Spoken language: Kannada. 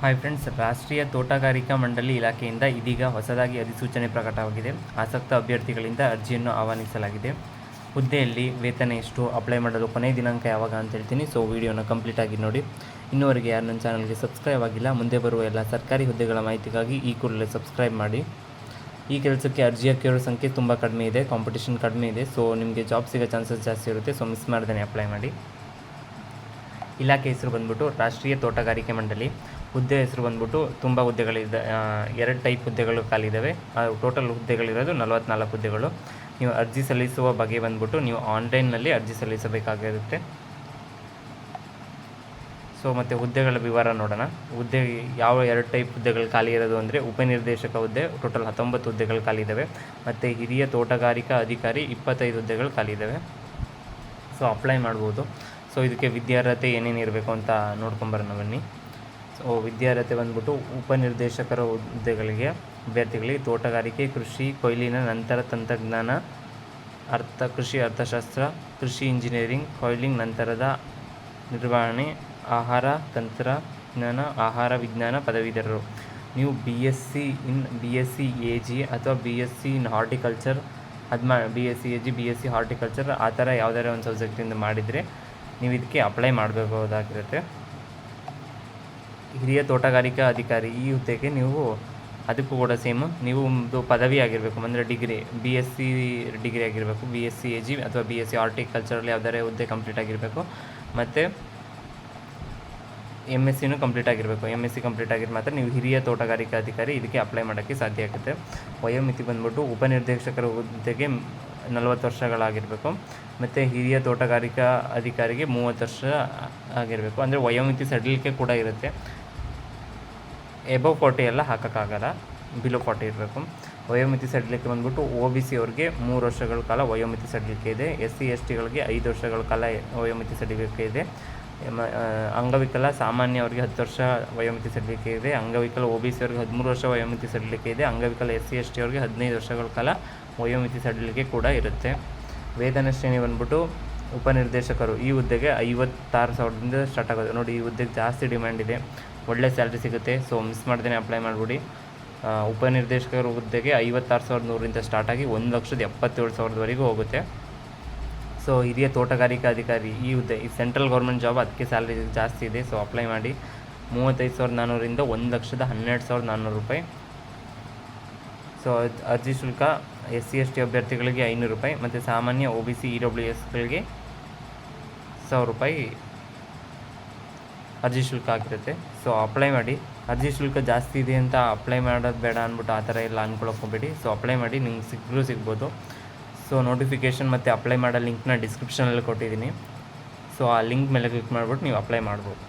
ಹಾಯ್ ಫ್ರೆಂಡ್ಸ್, ರಾಷ್ಟ್ರೀಯ ತೋಟಗಾರಿಕಾ ಮಂಡಳಿ ಇಲಾಖೆಯಿಂದ ಇದೀಗ ಹೊಸದಾಗಿ ಅಧಿಸೂಚನೆ ಪ್ರಕಟವಾಗಿದೆ. ಆಸಕ್ತ ಅಭ್ಯರ್ಥಿಗಳಿಂದ ಅರ್ಜಿಯನ್ನು ಆಹ್ವಾನಿಸಲಾಗಿದೆ. ಹುದ್ದೆಯಲ್ಲಿ ವೇತನ ಎಷ್ಟು, ಅಪ್ಲೈ ಮಾಡಲು ಕೊನೆಯ ದಿನಾಂಕ ಯಾವಾಗ ಅಂತ ಹೇಳ್ತೀನಿ. ಸೊ ವಿಡಿಯೋನ ಕಂಪ್ಲೀಟಾಗಿ ನೋಡಿ. ಇನ್ನೂವರೆಗೆ ಯಾರು ನನ್ನ ಚಾನಲ್ಗೆ ಸಬ್ಸ್ಕ್ರೈಬ್ ಆಗಿಲ್ಲ, ಮುಂದೆ ಬರುವ ಎಲ್ಲ ಸರ್ಕಾರಿ ಹುದ್ದೆಗಳ ಮಾಹಿತಿಗಾಗಿ ಈ ಕೂಡಲೇ ಸಬ್ಸ್ಕ್ರೈಬ್ ಮಾಡಿ. ಈ ಕೆಲಸಕ್ಕೆ ಅರ್ಜಿ ಹಾಕಿರೋ ಸಂಖ್ಯೆ ತುಂಬ ಕಡಿಮೆ ಇದೆ, ಕಾಂಪಿಟೇಷನ್ ಕಡಿಮೆ ಇದೆ. ಸೊ ನಿಮಗೆ ಜಾಬ್ ಸಿಗೋ ಚಾನ್ಸಸ್ ಜಾಸ್ತಿ ಇರುತ್ತೆ. ಸೊ ಮಿಸ್ ಮಾಡ್ದೇ ಅಪ್ಲೈ ಮಾಡಿ. ಇಲಾಖೆ ಹೆಸರು ಬಂದ್ಬಿಟ್ಟು ರಾಷ್ಟ್ರೀಯ ತೋಟಗಾರಿಕೆ ಮಂಡಳಿ. ಹುದ್ದೆ ಹೆಸರು ಬಂದ್ಬಿಟ್ಟು ತುಂಬ ಹುದ್ದೆಗಳಿದೆ, 2 ಟೈಪ್ ಹುದ್ದೆಗಳು ಖಾಲಿ ಇದ್ದಾವೆ. ಟೋಟಲ್ ಹುದ್ದೆಗಳಿರೋದು 44 ಹುದ್ದೆಗಳು. ನೀವು ಅರ್ಜಿ ಸಲ್ಲಿಸುವ ಬಗೆ ಬಂದ್ಬಿಟ್ಟು ನೀವು ಆನ್ಲೈನ್ನಲ್ಲಿ ಅರ್ಜಿ ಸಲ್ಲಿಸಬೇಕಾಗಿರುತ್ತೆ. ಸೊ ಮತ್ತು ಹುದ್ದೆಗಳ ವಿವರ ನೋಡೋಣ. ಹುದ್ದೆ ಯಾವ 2 ಟೈಪ್ ಹುದ್ದೆಗಳು ಖಾಲಿ ಇರೋದು ಅಂದರೆ ಉಪನಿರ್ದೇಶಕ ಹುದ್ದೆ ಟೋಟಲ್ 19 ಹುದ್ದೆಗಳು ಖಾಲಿ ಇದ್ದಾವೆ, ಮತ್ತು ಹಿರಿಯ ತೋಟಗಾರಿಕಾ ಅಧಿಕಾರಿ 25 ಹುದ್ದೆಗಳು ಖಾಲಿ ಇದ್ದಾವೆ. ಸೊ ಅಪ್ಲೈ ಮಾಡ್ಬೋದು. ಸೊ ಇದಕ್ಕೆ ವಿದ್ಯಾರ್ಹತೆ ಏನೇನು ಇರಬೇಕು ಅಂತ ನೋಡ್ಕೊಂಬರೋಣ ಬನ್ನಿ. ಸೊ ವಿದ್ಯಾರ್ಹತೆ ಬಂದ್ಬಿಟ್ಟು ಉಪನಿರ್ದೇಶಕರ ಹುದ್ದೆಗಳಿಗೆ ಅಭ್ಯರ್ಥಿಗಳಿಗೆ ತೋಟಗಾರಿಕೆ, ಕೃಷಿ, ಕೊಯ್ಲಿನ ನಂತರ ತಂತ್ರಜ್ಞಾನ, ಕೃಷಿ ಅರ್ಥಶಾಸ್ತ್ರ, ಕೃಷಿ ಇಂಜಿನಿಯರಿಂಗ್, ಕೊಯ್ಲಿಂಗ್ ನಂತರದ ನಿರ್ವಹಣೆ, ಆಹಾರ ತಂತ್ರಜ್ಞಾನ, ಆಹಾರ ವಿಜ್ಞಾನ ಪದವೀಧರರು. ನೀವು BSc AG ಅಥವಾ BSc in horticulture BSc AG, BSc horticulture ಆ ಥರ ಯಾವುದಾದ್ರು ಒಂದು ಸಬ್ಜೆಕ್ಟಿಂದ ಮಾಡಿದರೆ ನೀವು ಇದಕ್ಕೆ ಅಪ್ಲೈ ಮಾಡಬೇಕಾಗಿರುತ್ತೆ. ಹಿರಿಯ ತೋಟಗಾರಿಕಾ ಅಧಿಕಾರಿ ಈ ಹುದ್ದೆಗೆ ನೀವು ಅದಕ್ಕೂ ಕೂಡ ಸೇಮ್, ನೀವು ಒಂದು ಪದವಿ ಆಗಿರಬೇಕು, ಅಂದರೆ ಡಿಗ್ರಿ BSc ಡಿಗ್ರಿ ಆಗಿರಬೇಕು. BSc AG ಅಥವಾ BSc ಹಾರ್ಟಿಕಲ್ಚರಲ್ಲಿ ಯಾವುದಾದ್ರೂ ಹುದ್ದೆ ಕಂಪ್ಲೀಟ್ ಆಗಿರಬೇಕು, ಮತ್ತು MSc ಕಂಪ್ಲೀಟ್ ಆಗಿರಬೇಕು. MSc ಕಂಪ್ಲೀಟ್ ಆಗಿರೋ ಮಾತ್ರ ನೀವು ಹಿರಿಯ ತೋಟಗಾರಿಕಾ ಅಧಿಕಾರಿ ಇದಕ್ಕೆ ಅಪ್ಲೈ ಮಾಡೋಕ್ಕೆ ಸಾಧ್ಯ ಆಗುತ್ತೆ. ವಯೋಮಿತಿ ಬಂದ್ಬಿಟ್ಟು ಉಪನಿರ್ದೇಶಕರ ಹುದ್ದೆಗೆ 40 ವರ್ಷಗಳಾಗಿರಬೇಕು, ಮತ್ತು ಹಿರಿಯ ತೋಟಗಾರಿಕಾ ಅಧಿಕಾರಿಗೆ 30 ವರ್ಷ ಆಗಿರಬೇಕು. ಅಂದರೆ ವಯೋಮಿತಿ ಸಡಿಲಿಕೆ ಕೂಡ ಇರುತ್ತೆ. ಎಬವ್ 40 ಎಲ್ಲ ಹಾಕೋಕ್ಕಾಗಲ್ಲ, ಬಿಲೋ 40 ಇರಬೇಕು. ವಯೋಮಿತಿ ಸಡಿಲಿಕೆ ಬಂದ್ಬಿಟ್ಟು OBC ಅವ್ರಿಗೆ 3 ವರ್ಷಗಳ ಕಾಲ ವಯೋಮಿತಿ ಸಡಿಲಿಕೆ ಇದೆ. SC STಗಳಿಗೆ 5 ವರ್ಷಗಳ ಕಾಲ ವಯೋಮಿತಿ ಸಡಿಲಿಕೆ ಇದೆ. ಅಂಗವಿಕಲ ಸಾಮಾನ್ಯ ಅವರಿಗೆ 10 ವರ್ಷ ವಯೋಮಿತಿ ಸಡಿಲಿಕೆ ಇದೆ. ಅಂಗವಿಕಲ OBC ಅವ್ರಿಗೆ 13 ವರ್ಷ ವಯೋಮಿತಿ ಸಡಿಲಿಕೆ ಇದೆ. ಅಂಗವಿಕಲ SC ST ಅವ್ರಿಗೆ 15 ವರ್ಷಗಳ ಕಾಲ ವಯೋಮಿತಿ ಸಡಿಲಿಕೆ ಕೂಡ ಇರುತ್ತೆ. ವೇತನ ಶ್ರೇಣಿ ಬಂದ್ಬಿಟ್ಟು ಉಪನಿರ್ದೇಶಕರು ಈ ಹುದ್ದೆಗೆ 56,000ದಿಂದ ಸ್ಟಾರ್ಟ್ ಆಗೋದು. ನೋಡಿ, ಈ ಹುದ್ದೆಗೆ ಜಾಸ್ತಿ ಡಿಮ್ಯಾಂಡ್ ಇದೆ, ಒಳ್ಳೆ ಸ್ಯಾಲ್ರಿ ಸಿಗುತ್ತೆ. ಸೊ ಮಿಸ್ ಮಾಡ್ದೇ ಅಪ್ಲೈ ಮಾಡಿಬಿಡಿ. ಉಪನಿರ್ದೇಶಕರ ಹುದ್ದೆಗೆ 56,100ರಿಂದ ಸ್ಟಾರ್ಟ್ ಆಗಿ 1,77,000ವರೆಗೂ ಹೋಗುತ್ತೆ. ಸೊ ಹಿರಿಯ ತೋಟಗಾರಿಕಾ ಅಧಿಕಾರಿ ಈ ಹುದ್ದೆ ಈ ಸೆಂಟ್ರಲ್ ಗೌರ್ಮೆಂಟ್ ಜಾಬ್, ಅದಕ್ಕೆ ಸ್ಯಾಲ್ರಿ ಜಾಸ್ತಿ ಇದೆ. ಸೊ ಅಪ್ಲೈ ಮಾಡಿ. 35,400ರಿಂದ 1,12,400 ರೂಪಾಯಿ. ಸೊ ಅರ್ಜಿ ಶುಲ್ಕ SC ST ಅಭ್ಯರ್ಥಿಗಳಿಗೆ 500 ರೂಪಾಯಿ, ಮತ್ತು ಸಾಮಾನ್ಯ OBC EWSಗಳಿಗೆ 1,000 ರೂಪಾಯಿ ಅರ್ಜಿ ಶುಲ್ಕ ಆಗಿರುತ್ತೆ. ಸೊ ಅಪ್ಲೈ ಮಾಡಿ. ಅರ್ಜಿ ಶುಲ್ಕ ಜಾಸ್ತಿ ಇದೆ ಅಂತ ಅಪ್ಲೈ ಮಾಡೋದು ಬೇಡ ಅಂದ್ಬಿಟ್ಟು ಆ ಥರ ಎಲ್ಲ ಅಂದ್ಕೊಳಕ್ಕೆ ಹೋಗಬೇಡಿ. ಸೊ ಅಪ್ಲೈ ಮಾಡಿ, ನಿಮ್ಗೆ ಸಿಗ್ಬೋದು. ಸೊ ನೋಟಿಫಿಕೇಷನ್ ಮತ್ತು ಅಪ್ಲೈ ಮಾಡೋ ಲಿಂಕ್ನ ಡಿಸ್ಕ್ರಿಪ್ಷನಲ್ಲಿ ಕೊಟ್ಟಿದ್ದೀನಿ. ಸೊ ಆ ಲಿಂಕ್ ಮೇಲೆ ಕ್ಲಿಕ್ ಮಾಡಿಬಿಟ್ಟು ನೀವು ಅಪ್ಲೈ ಮಾಡ್ಬೋದು.